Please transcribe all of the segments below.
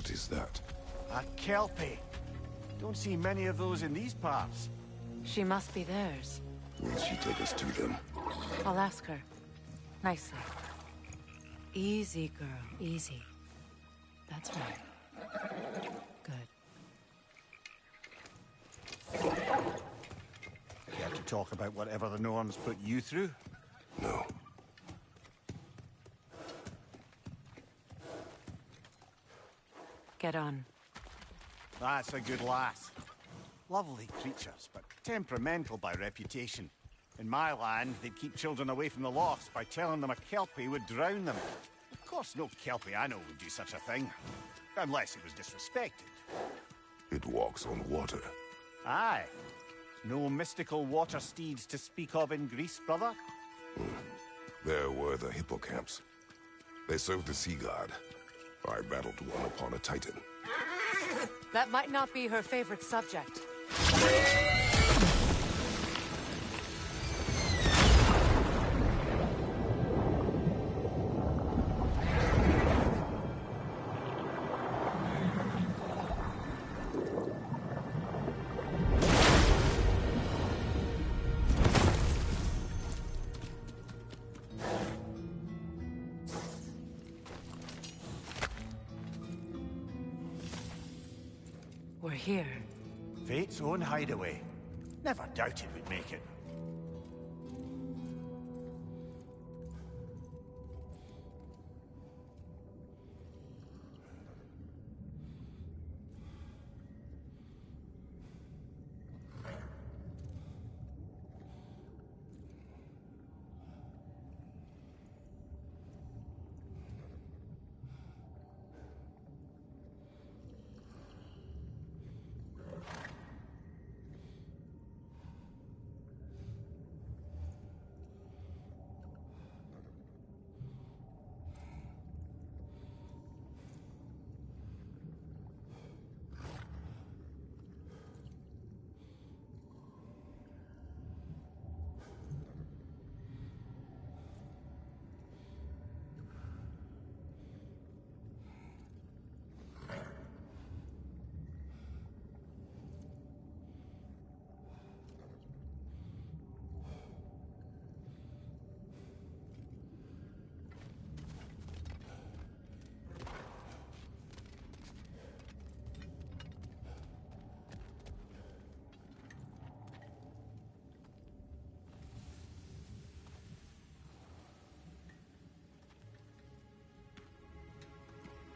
What is that? A kelpie. Don't see many of those in these parts. She must be theirs. Will she take us to them? I'll ask her. Nicely. Easy, girl. Easy. That's right. Good. Care to talk about whatever the norms put you through? No. Get on. That's a good lass. Lovely creatures, but temperamental by reputation. In my land, they'd keep children away from the lost by telling them a kelpie would drown them. Of course, no kelpie I know would do such a thing. Unless it was disrespected. It walks on water. Aye. No mystical water steeds to speak of in Greece, brother? There were the hippocamps. They served the sea god. I battled one upon a titan. That might not be her favorite subject. We're here. Fate's own hideaway. Never doubted we'd make it.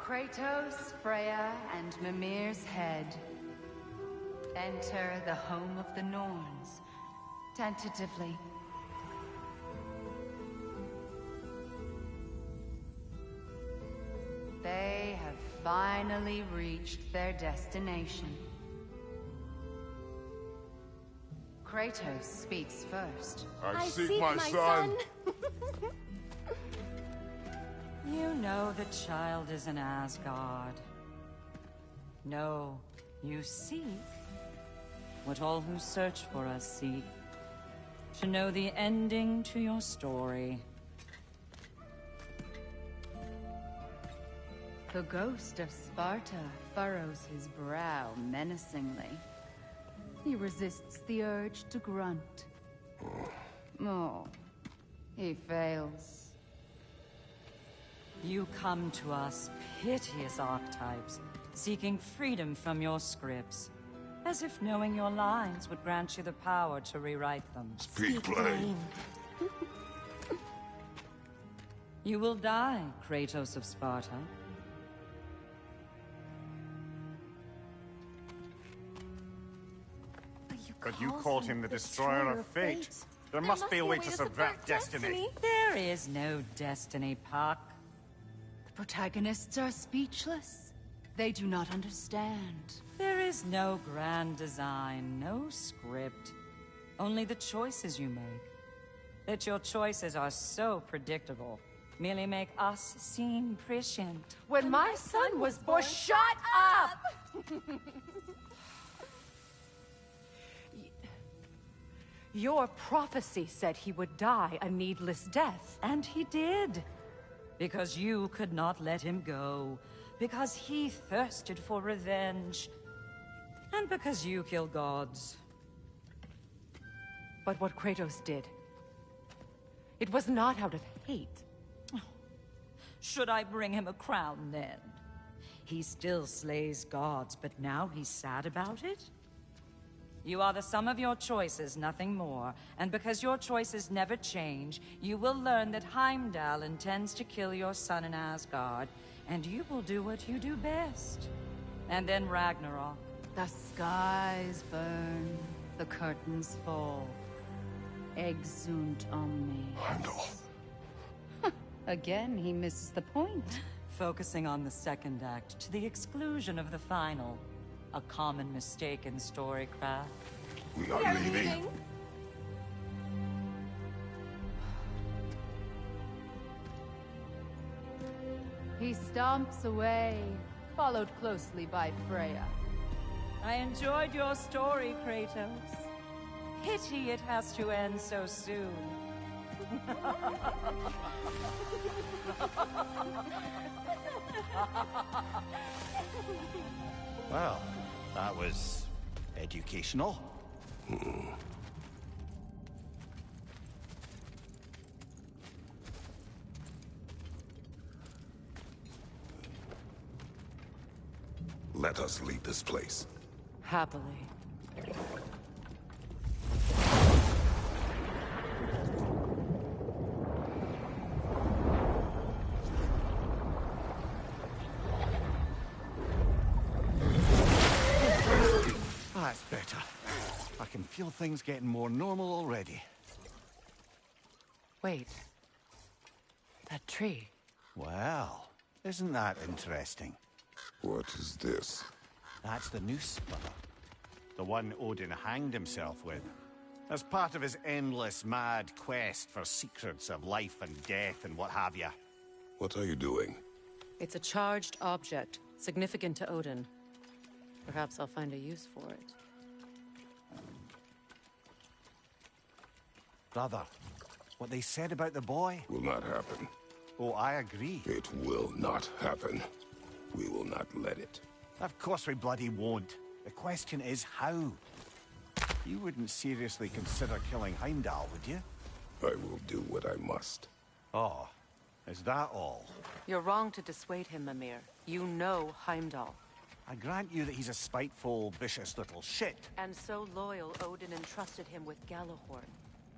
Kratos, Freya, and Mimir's head. Enter the home of the Norns, tentatively. They have finally reached their destination. Kratos speaks first. I seek my son. You know the child is an Asgard. No, you seek what all who search for us seek. To know the ending to your story. The ghost of Sparta furrows his brow menacingly. He resists the urge to grunt. Oh, he fails. You come to us, piteous archetypes, seeking freedom from your scripts. As if knowing your lines would grant you the power to rewrite them. Speak plain. You will die, Kratos of Sparta. But you called him the Destroyer of Fate. There must be a way to subvert destiny. There is no destiny, Puck. The protagonists are speechless. They do not understand. There is no grand design, no script. Only the choices you make. That your choices are so predictable merely make us seem prescient. When my son was born... Shut up! Your prophecy said he would die a needless death. And he did. Because you could not let him go. because he thirsted for revenge. And because you kill gods. But what Kratos did, it was not out of hate. Should I bring him a crown then? He still slays gods, but now he's sad about it? You are the sum of your choices, nothing more. And because your choices never change, you will learn that Heimdall intends to kill your son in Asgard, and you will do what you do best. And then Ragnarok. The skies burn, the curtains fall. Exunt omni. Heimdall. Again, he misses the point. Focusing on the second act to the exclusion of the final. A common mistake in storycraft. We are leaving. He stomps away, followed closely by Freya. I enjoyed your story, Kratos. Pity it has to end so soon. Well, that was educational. Let us leave this place. Happily. That's better. I can feel things getting more normal already. Wait. That tree. Well, isn't that interesting? What is this? That's the noose, brother. The one Odin hanged himself with. As part of his endless, mad quest for secrets of life and death and what have you. What are you doing? It's a charged object, significant to Odin. Perhaps I'll find a use for it. Brother, what they said about the boy? Will not happen. Oh, I agree. It will not happen. We will not let it. Of course we bloody won't. The question is how. You wouldn't seriously consider killing Heimdall, would you? I will do what I must. Oh, is that all? You're wrong to dissuade him, Mimir. You know Heimdall. I grant you that he's a spiteful, vicious little shit. And so loyal, Odin entrusted him with Gjallarhorn.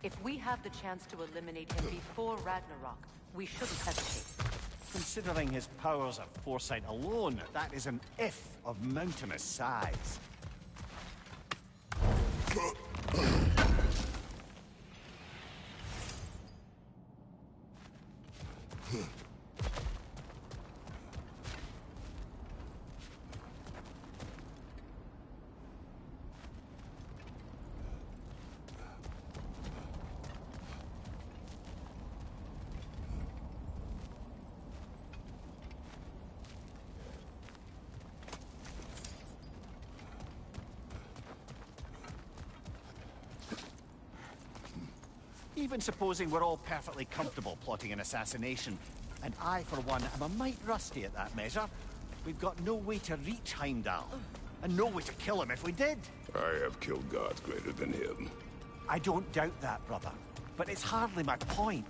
If we have the chance to eliminate him before Ragnarok, we shouldn't hesitate. Considering his powers of foresight alone, that is an if of mountainous size. Even supposing we're all perfectly comfortable plotting an assassination, and I, for one, am a mite rusty at that measure, we've got no way to reach Heimdall, and no way to kill him if we did. I have killed gods greater than him. I don't doubt that, brother, but it's hardly my point.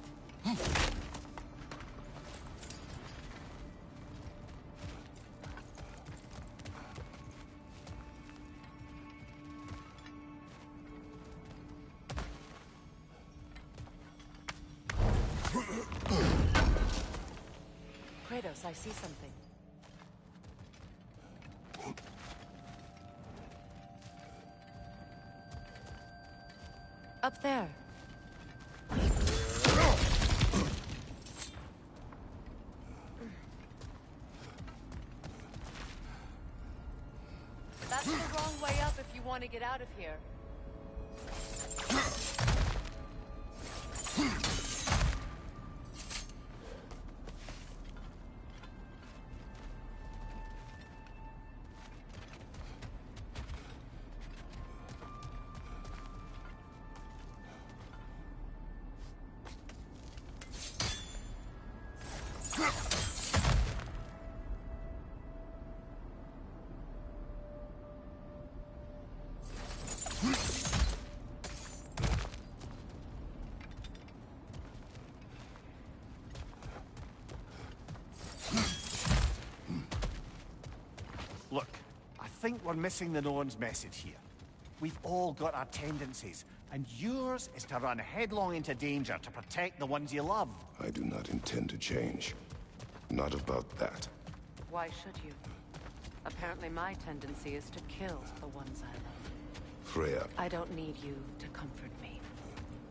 Kratos, I see something. Up there. That's the wrong way up if you want to get out of here. think we're missing the Norn's message here. We've all got our tendencies, and yours is to run headlong into danger to protect the ones you love. I do not intend to change. Not about that. Why should you? Apparently my tendency is to kill the ones I love. Freya, I don't need you to comfort me.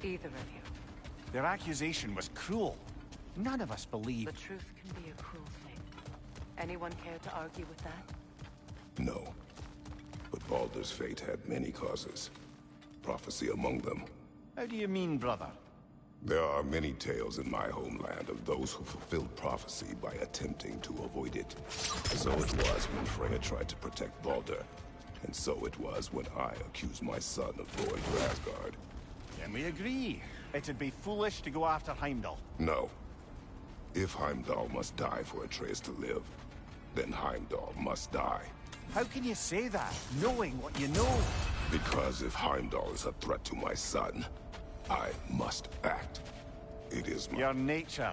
Either of you. Their accusation was cruel. None of us believe... The truth can be a cruel thing. Anyone care to argue with that? no. But Baldur's fate had many causes. Prophecy among them. How do you mean, brother? There are many tales in my homeland of those who fulfilled prophecy by attempting to avoid it. So it was when Freya tried to protect Baldur. And so it was when I accused my son of going to Asgard. Then we agree. It'd be foolish to go after Heimdall. No. If Heimdall must die for Atreus to live, then Heimdall must die. How can you say that, knowing what you know? Because if Heimdall is a threat to my son, I must act. It is my... Your nature.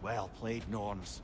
Well played, Norns.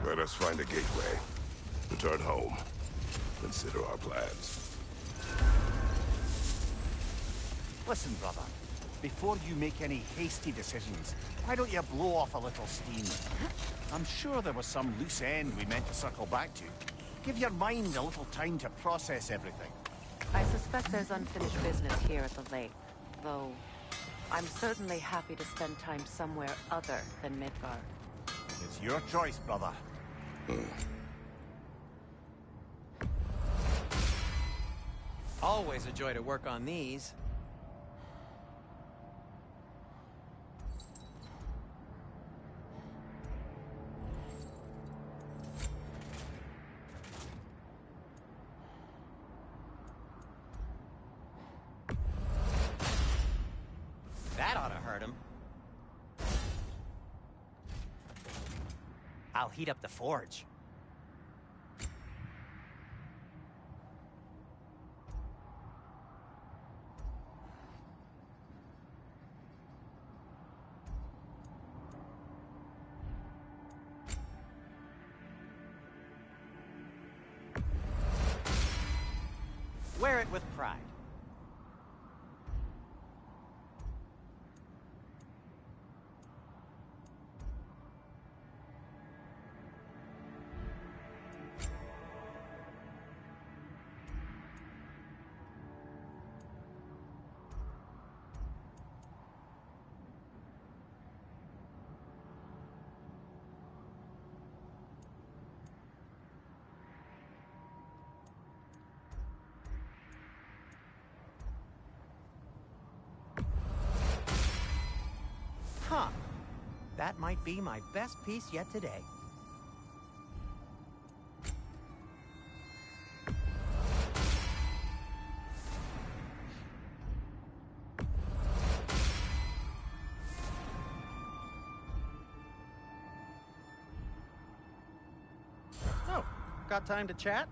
Let us find a gateway. Return home. Consider our plans. Listen, brother. Before you make any hasty decisions, why don't you blow off a little steam? I'm sure there was some loose end we meant to circle back to. Give your mind a little time to process everything. I suspect there's unfinished business here at the lake, though I'm certainly happy to spend time somewhere other than Midgard. It's your choice, brother. Always a joy to work on these. That ought to hurt him. I'll heat up the forge. Wear it with pride. Huh. That might be my best piece yet today. Oh, got time to chat?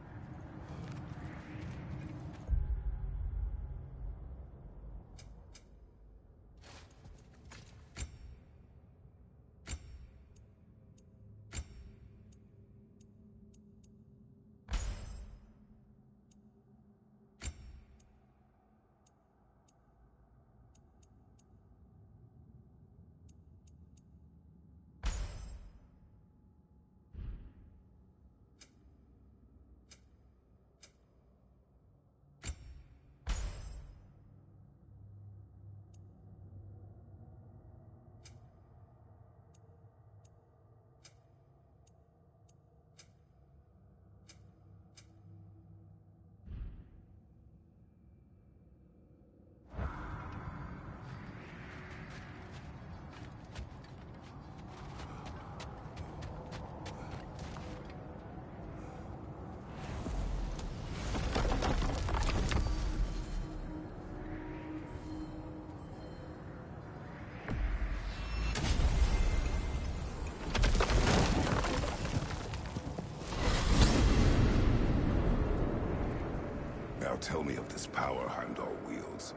Now tell me of this power Heimdall wields.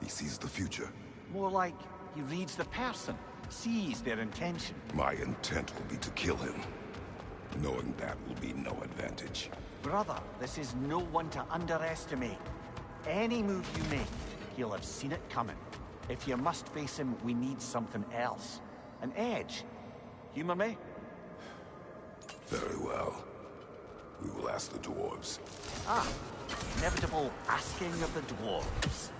He sees the future. More like he reads the person, sees their intention. My intent will be to kill him. Knowing that will be no advantage. Brother, this is no one to underestimate. Any move you make, he'll have seen it coming. If you must face him, we need something else. An edge. Humor me? Very well. We will ask the dwarves. Ah, the inevitable asking of the dwarves.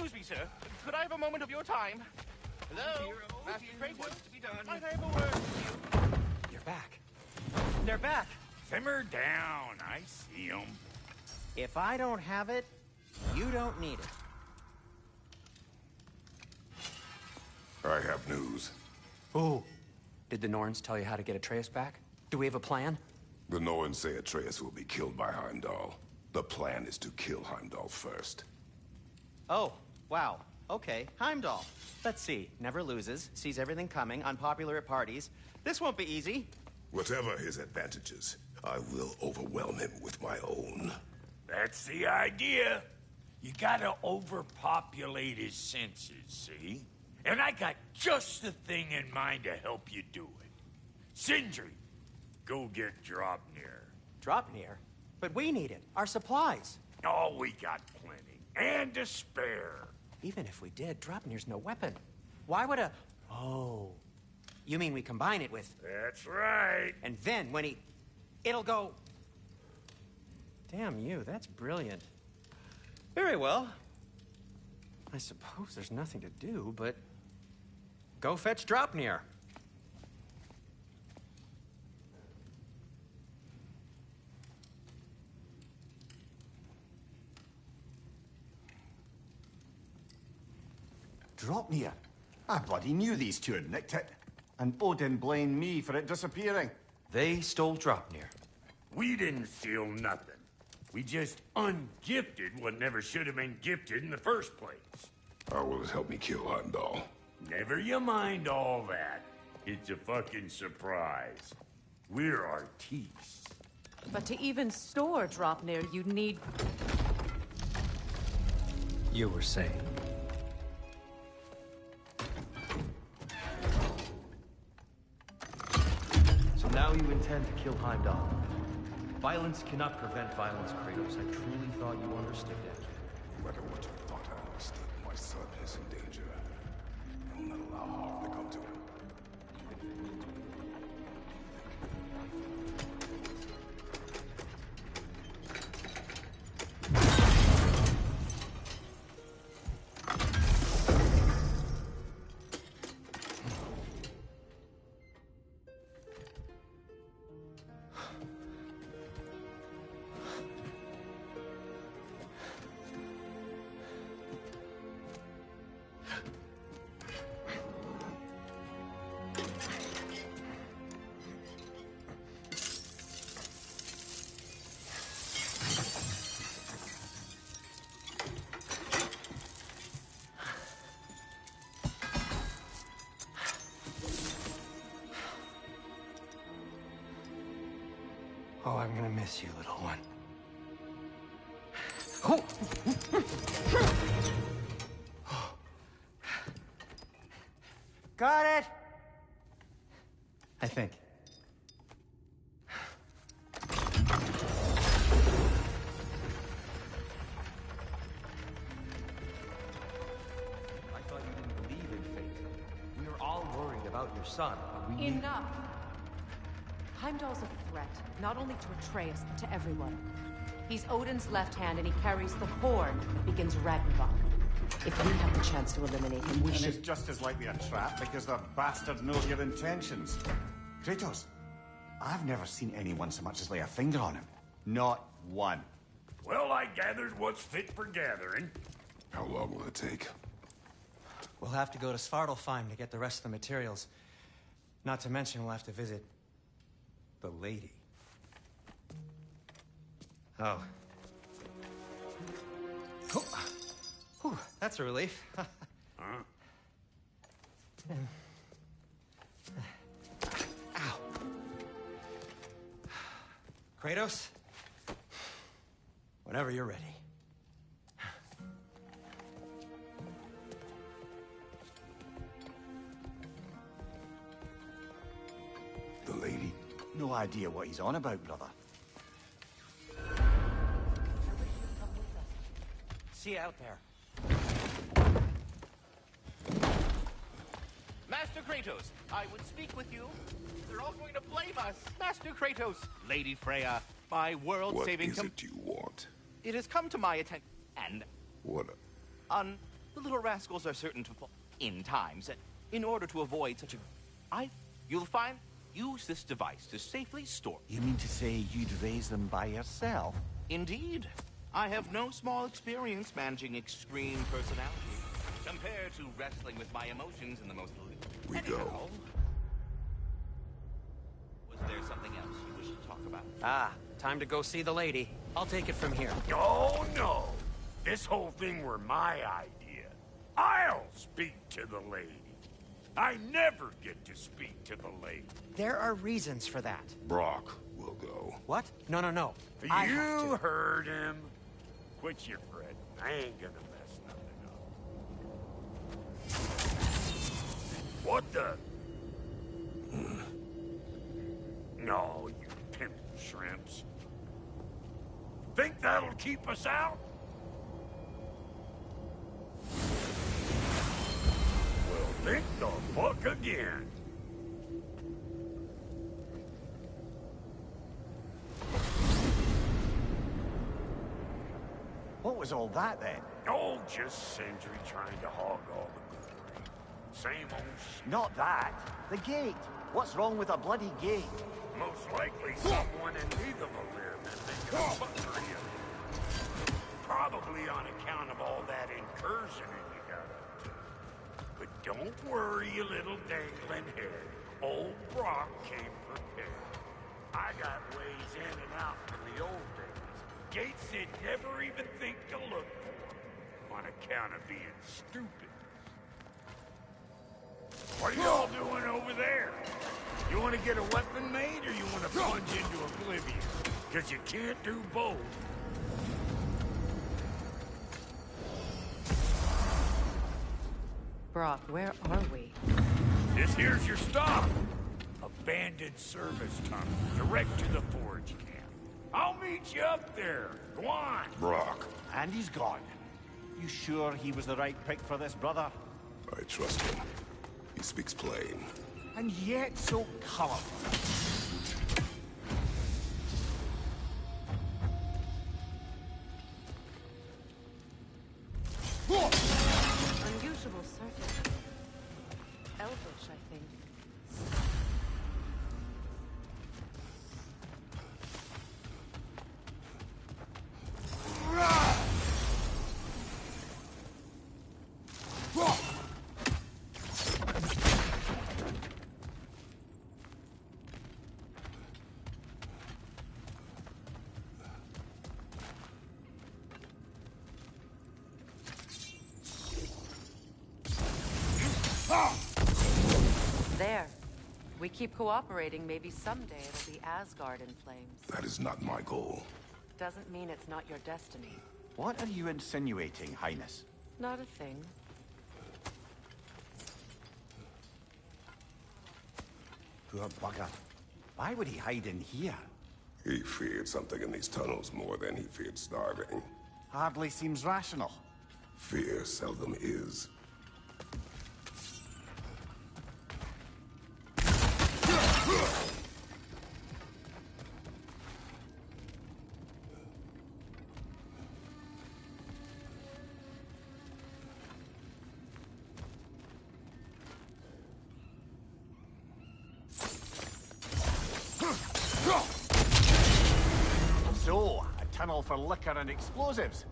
Excuse me, sir. Could I have a moment of your time? Hello? Master Kratos? What's to be done? Might I have a word with you? You're back. They're back. Simmer down. I see them. If I don't have it, you don't need it. I have news. Ooh. Did the Norns tell you how to get Atreus back? Do we have a plan? The Norns say Atreus will be killed by Heimdall. The plan is to kill Heimdall first. Oh, wow. Okay, Heimdall. Let's see. Never loses, sees everything coming, unpopular at parties. This won't be easy. Whatever his advantages, I will overwhelm him with my own. That's the idea. You gotta overpopulate his senses, see? And I got just the thing in mind to help you do it. Sindri, go get Draupnir. Draupnir? But we need it. Our supplies. Oh, we got plenty. And to spare. Even if we did, Draupnir's no weapon. Why would a... Oh. You mean we combine it with... That's right. And then when he... It'll go... Damn you, that's brilliant. Very well. I suppose there's nothing to do, but... Go fetch Draupnir. Draupnir? I bloody knew these two had nicked it. And Odin blamed me for it disappearing. They stole Draupnir. We didn't steal nothing. We just ungifted what never should have been gifted in the first place. How will it help me kill Heimdall? Never you mind all that. It's a fucking surprise. We're artistes. But to even store Draupnir, you'd need... You were saying? So now you intend to kill Heimdall. Violence cannot prevent violence, Kratos. I truly thought you understood that. No matter what you thought I understood, my son is in danger. I will not allow harm to come to him. Oh, I'm gonna miss you, little one. Oh. Got it! I think. I thought you didn't believe in fate. We were all worried about your son. But we Enough! Heimdall's a threat, not only to Atreus, but to everyone. He's Odin's left hand, and he carries the horn that begins Ragnarok. If we have the chance to eliminate him, we And should... it's just as likely a trap because the bastard knows your intentions. Kratos, I've never seen anyone so much as lay a finger on him. Not one. Well, I gathered what's fit for gathering. How long will it take? We'll have to go to Svartalfheim to get the rest of the materials. Not to mention we'll have to visit... the lady. Oh. Oh. Whew, that's a relief. Huh? Ow. Kratos? Whenever you're ready. The lady? No idea what he's on about, brother. See you out there. Master Kratos, I would speak with you. They're all going to blame us. Master Kratos, Lady Freya, my world-saving... What is it you want? It has come to my attention, and What a... The little rascals are certain to fall in times. In order to avoid such a... You'll find... Use this device to safely store... You mean to say you'd raise them by yourself? Indeed. I have no small experience managing extreme personality compared to wrestling with my emotions in the most... Go. Was there something else you wish to talk about? Ah, time to go see the lady. I'll take it from here. Oh, no. This whole thing were my idea. I'll speak to the lady. I never get to speak to the lady. There are reasons for that. Brock will go. What? No. You heard him. Quit your fretting. I ain't gonna mess nothing up. What the? No, you pimp shrimps. Think that'll keep us out? Well, think the fuck again. What was all that, then? Oh, just Sindri trying to hog all the glory. Same old shit. Not that. The gate. What's wrong with a bloody gate? Most likely someone in need of a live and making a fuckery of it. Probably on account of all that incursioning you got up to. But don't worry, you little dangling head. Old Brock came prepared. I got ways in and out from the old days. Gates they'd never even think to look for, on account of being stupid. What are y'all doing over there? You want to get a weapon made, or you want to plunge into oblivion? Because you can't do both. Brock, where are we? This here's your stop. Abandoned service tunnel, direct to the forge camp. I'll meet you up there. Go on. Brock. And he's gone. You sure he was the right pick for this, brother? I trust him. He speaks plain. And yet so colorful. Unusual surface. Elvish, I think. There. We keep cooperating, maybe someday it'll be Asgard in flames. That is not my goal. Doesn't mean it's not your destiny. What are you insinuating, Highness? Not a thing. Poor bugger. Why would he hide in here? He feared something in these tunnels more than he feared starving. Hardly seems rational. Fear seldom is. So, a tunnel for liquor and explosives.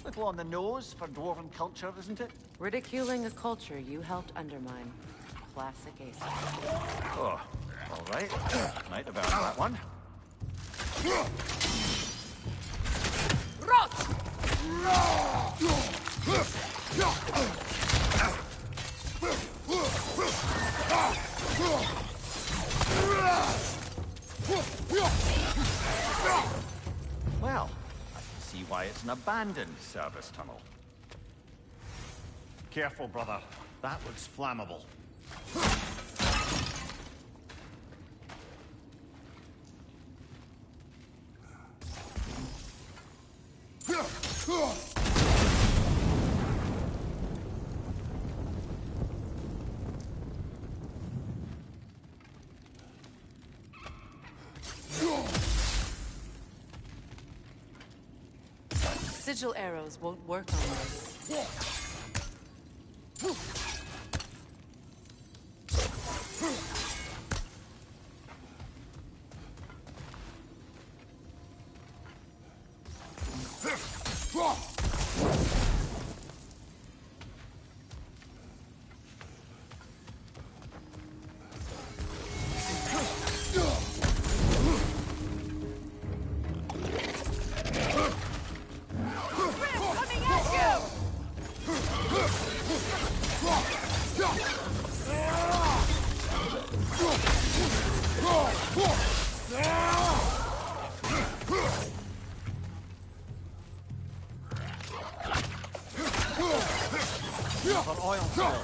Little on the nose for dwarven culture, isn't it? Ridiculing a culture you helped undermine. Classic Ace. Oh, all right. Might have earned that one. Well, I can see why it's an abandoned service tunnel. Careful, brother. That looks flammable. Sigil arrows won't work on this. Another oil spill.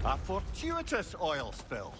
A fortuitous oil spill.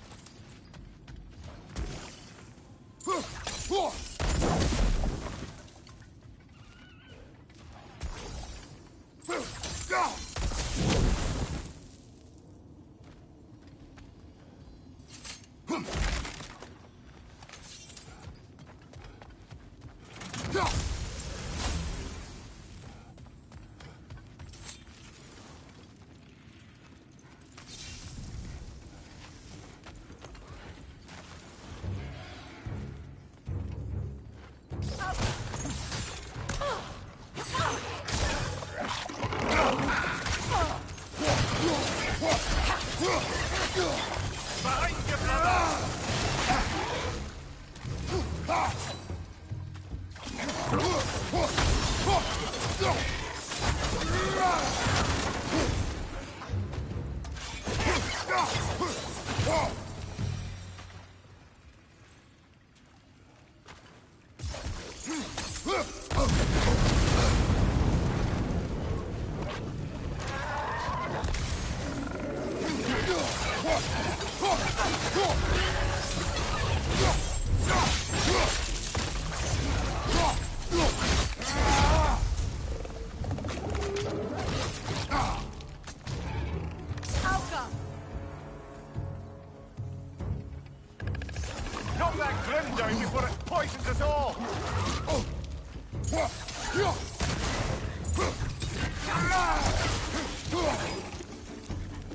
Knock that grim down before it poisons us all!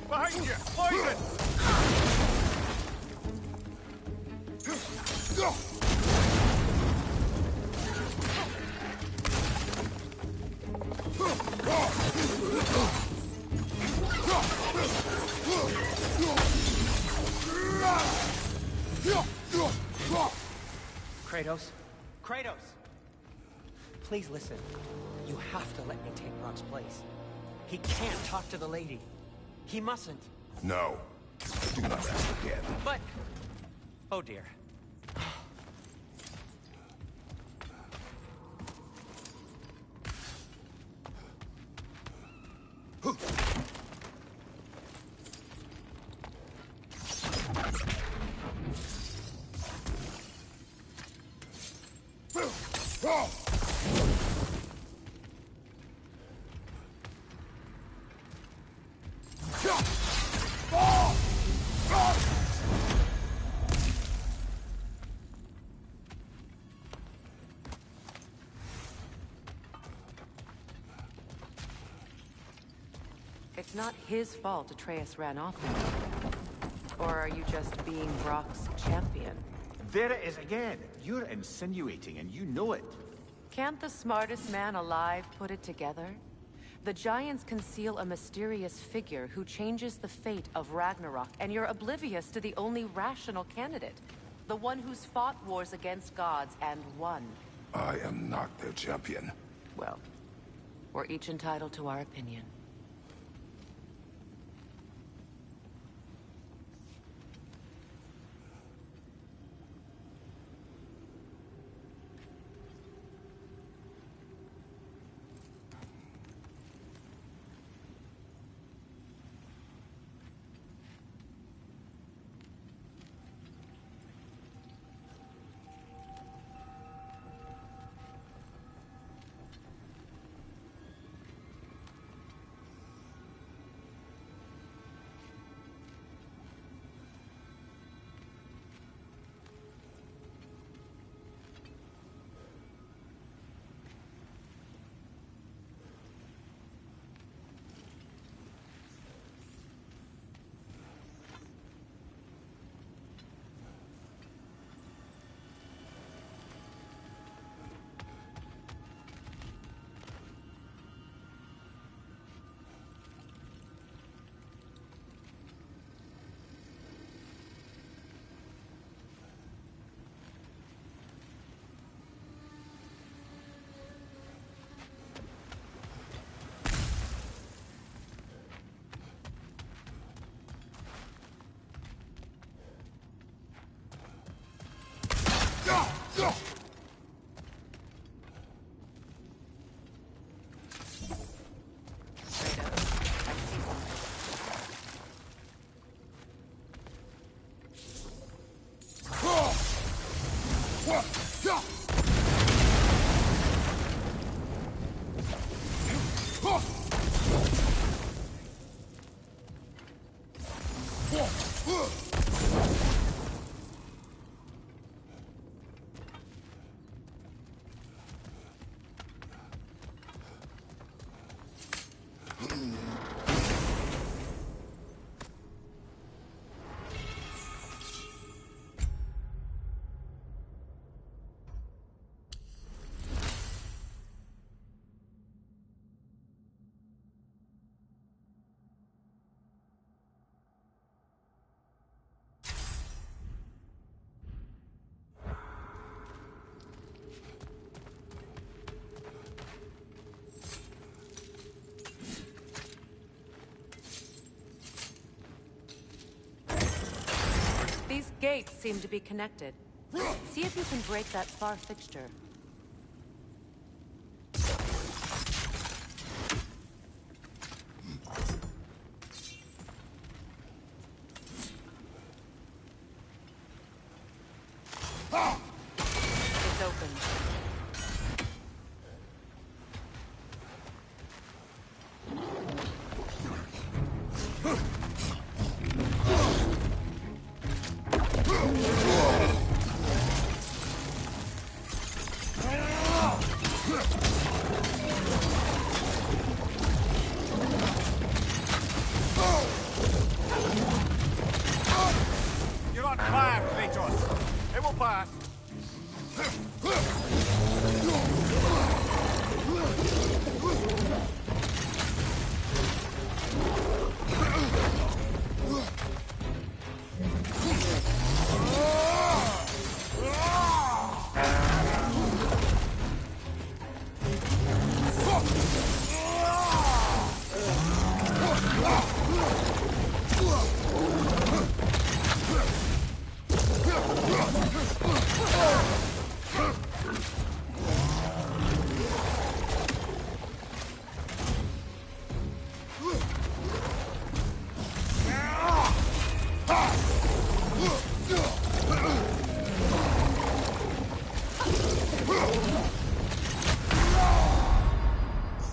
Behind you! Poison! Kratos? Kratos! Please listen. You have to let me take Rock's place. He can't talk to the lady. He mustn't. No. Do not ask again. But... oh dear. It's not his fault Atreus ran off with him. Or are you just being Brock's champion? There it is again. You're insinuating and you know it. Can't the smartest man alive put it together? The Giants conceal a mysterious figure who changes the fate of Ragnarok, and you're oblivious to the only rational candidate. The one who's fought wars against gods and won. I am not their champion. Well, we're each entitled to our opinion. These gates seem to be connected. See if you can break that far fixture. It's open. You're on fire, Kratos. It will pass.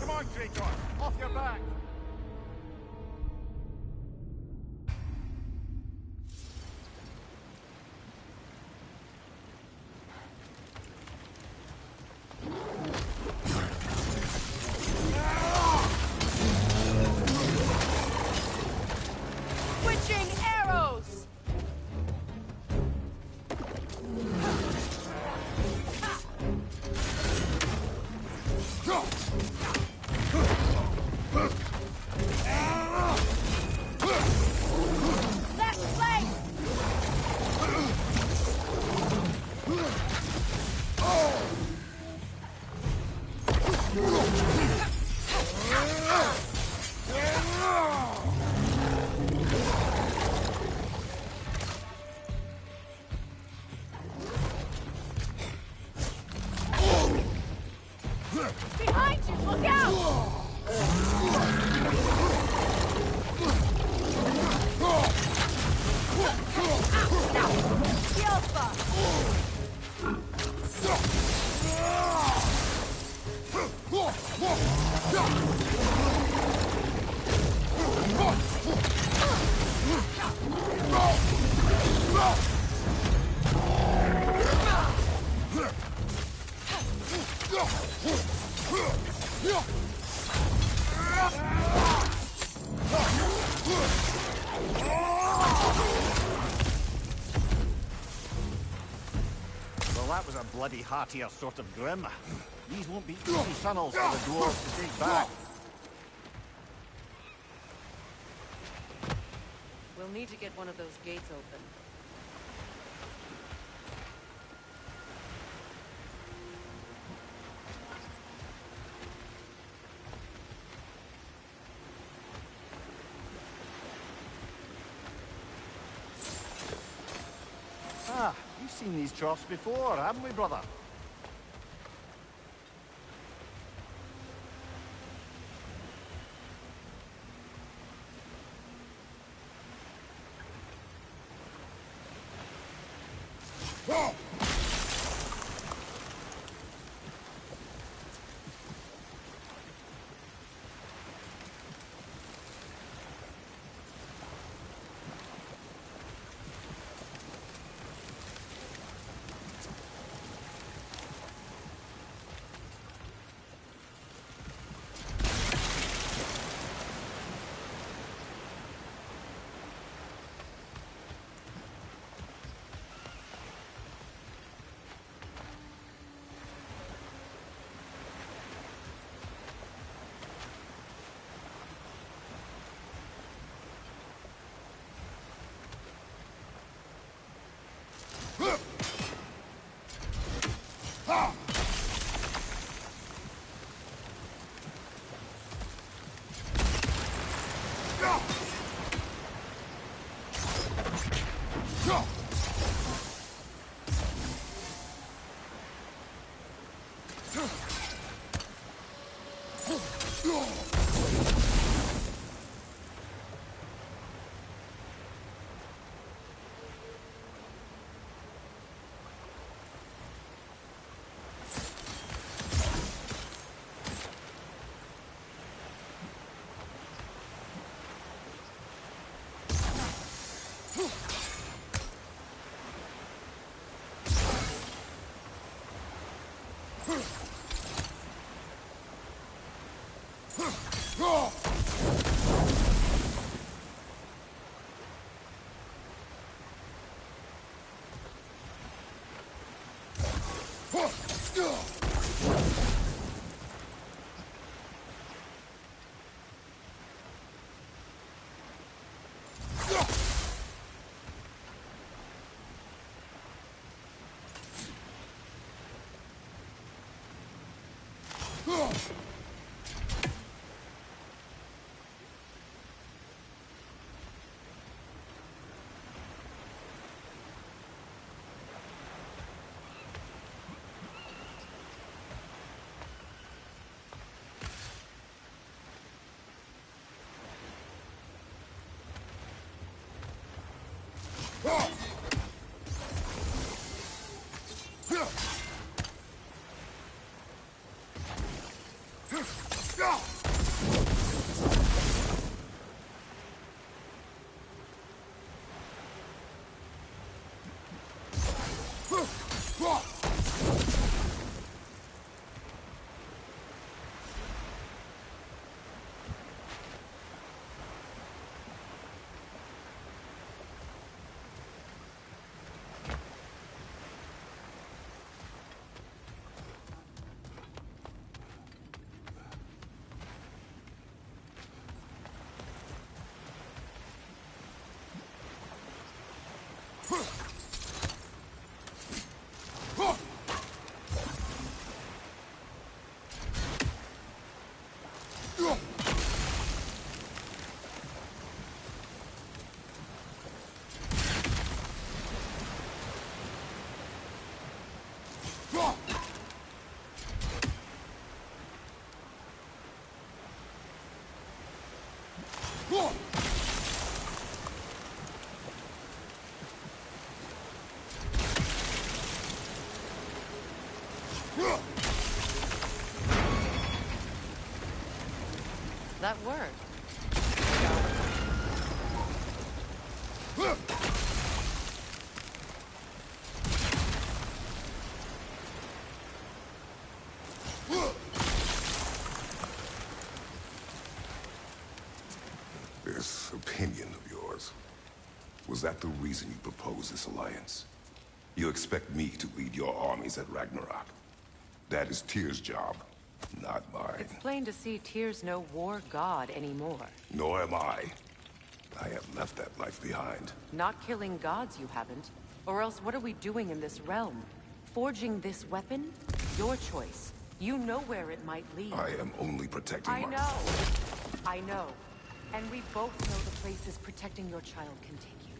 Come on, Kratos. Off your back. Switching arrows! Left flank! Behind you! Look out! Well, that was a bloody heartier sort of grim. These won't be easy tunnels for the dwarves to dig back. We'll need to get one of those gates open. Ah, we've seen these troughs before, haven't we, brother? That worked. This opinion of yours, was that the reason you proposed this alliance? You expect me to lead your armies at Ragnarok? That is Tyr's job, not mine. It's plain to see Tyr's no war god anymore. Nor am I. I have left that life behind. Not killing gods, you haven't. Or else what are we doing in this realm? Forging this weapon? Your choice. You know where it might lead. I am only protecting I know. I know. And we both know the places protecting your child can take you.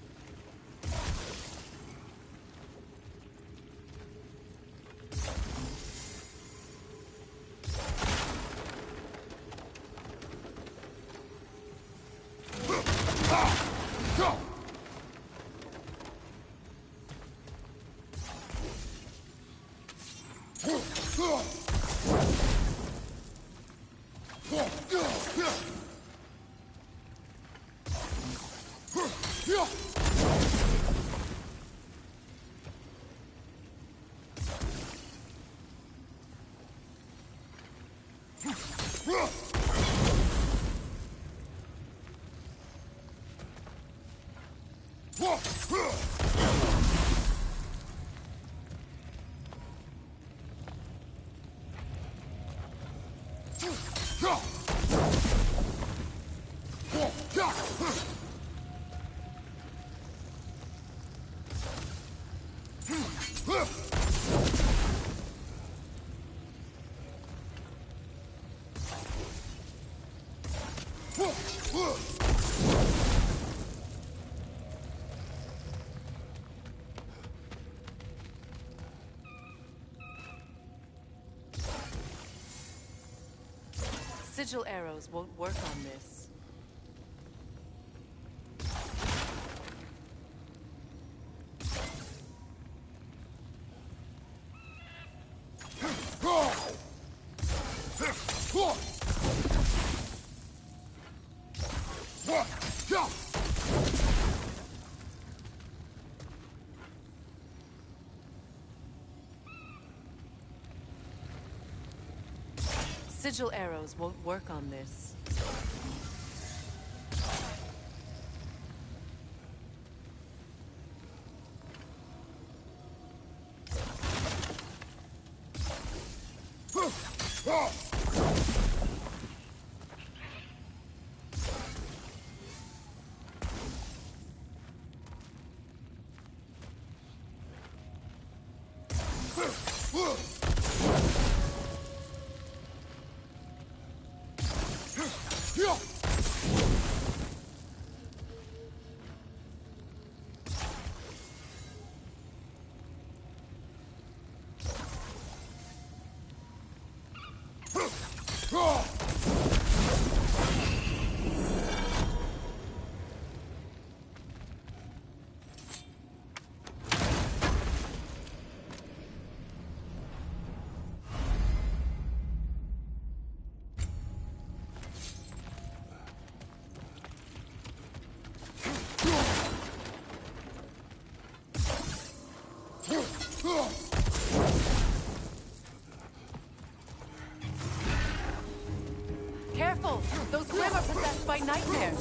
Sigil arrows won't work on this. Sigil arrows won't work on this. Careful! Those Grim are possessed by nightmares.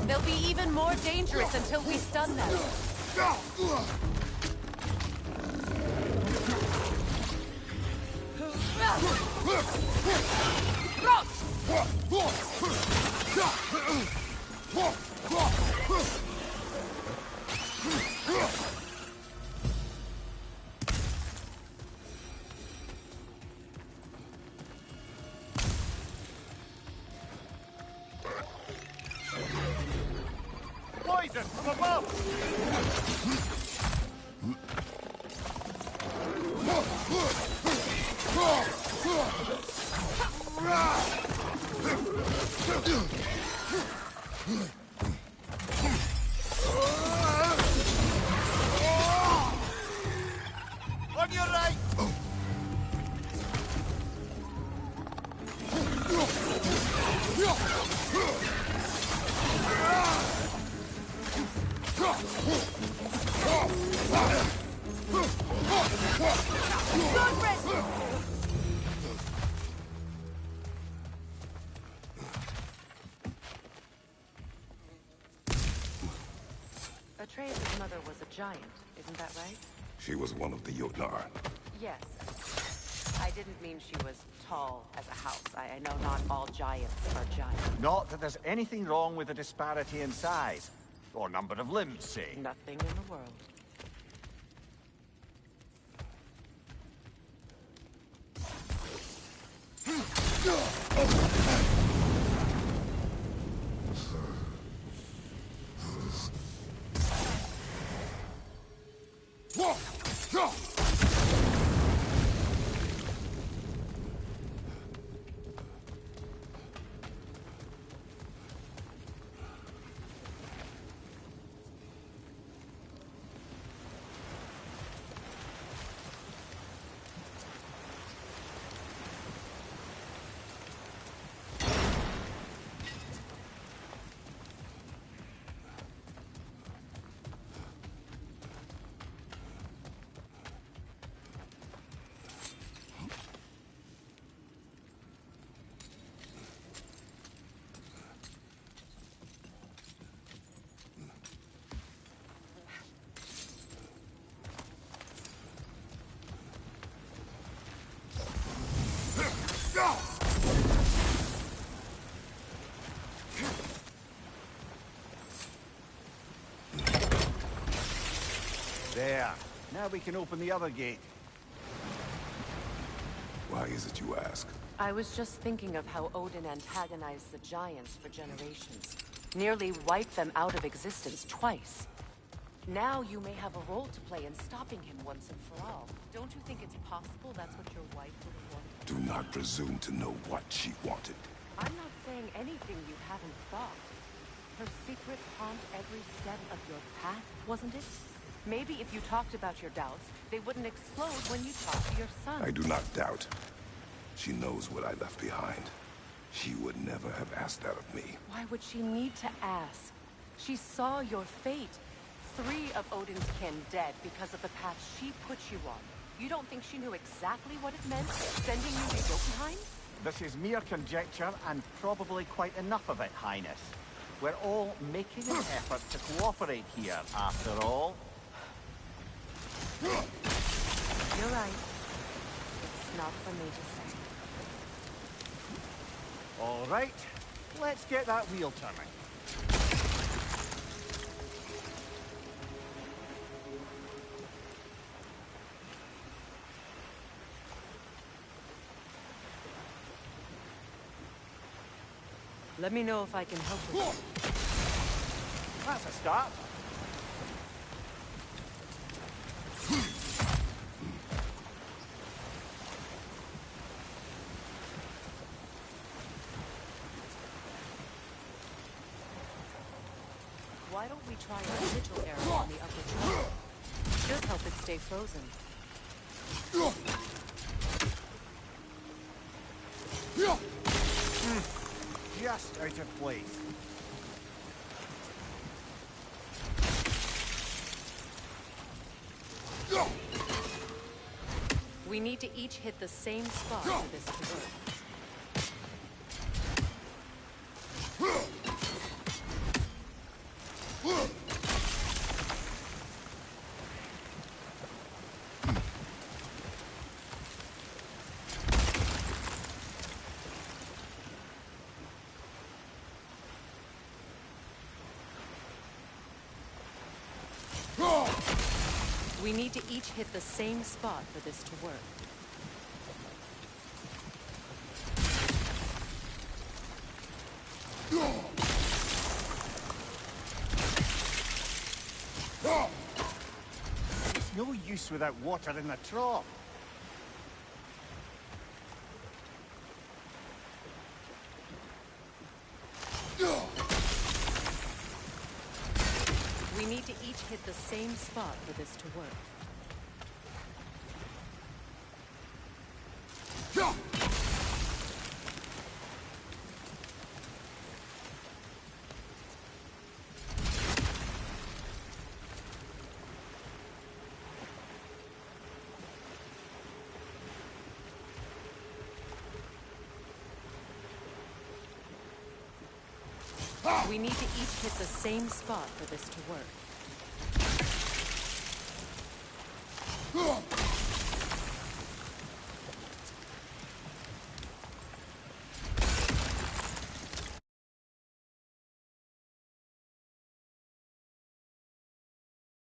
They'll be even more dangerous until we stun them. Poison from above! On your right! Atreus' mother was a giant, isn't that right? She was one of the Jotnar. Yes. I didn't mean she was tall as a house. I know not all giants are giants. Not that there's anything wrong with the disparity in size. Or number of limbs, say. Nothing in the world. There. Now we can open the other gate. Why is it you ask? I was just thinking of how Odin antagonized the giants for generations. Nearly wiped them out of existence twice. Now you may have a role to play in stopping him once and for all. Don't you think it's possible that's what your wife would want? Do not presume to know what she wanted. I'm not saying anything you haven't thought. Her secrets haunt every step of your path, wasn't it? Maybe if you talked about your doubts, they wouldn't explode when you talk to your son. I do not doubt. She knows what I left behind. She would never have asked that of me. Why would she need to ask? She saw your fate. 3 of Odin's kin dead because of the path she put you on. You don't think she knew exactly what it meant, sending you to Jotunheim? This is mere conjecture, and probably quite enough of it, Highness. We're all making an effort to cooperate here, after all. You're right. It's not for me to say. All right, let's get that wheel turning. Let me know if I can help with it. That's a start. Why don't we try a sigil arrow on the upper tree? Should help it stay frozen. Just out of place. We need to each hit the same spot for this to work. We need to each hit the same spot for this to work. It's no use without water in the trough. We need to each hit the same spot for this to work. We need to each hit the same spot for this to work.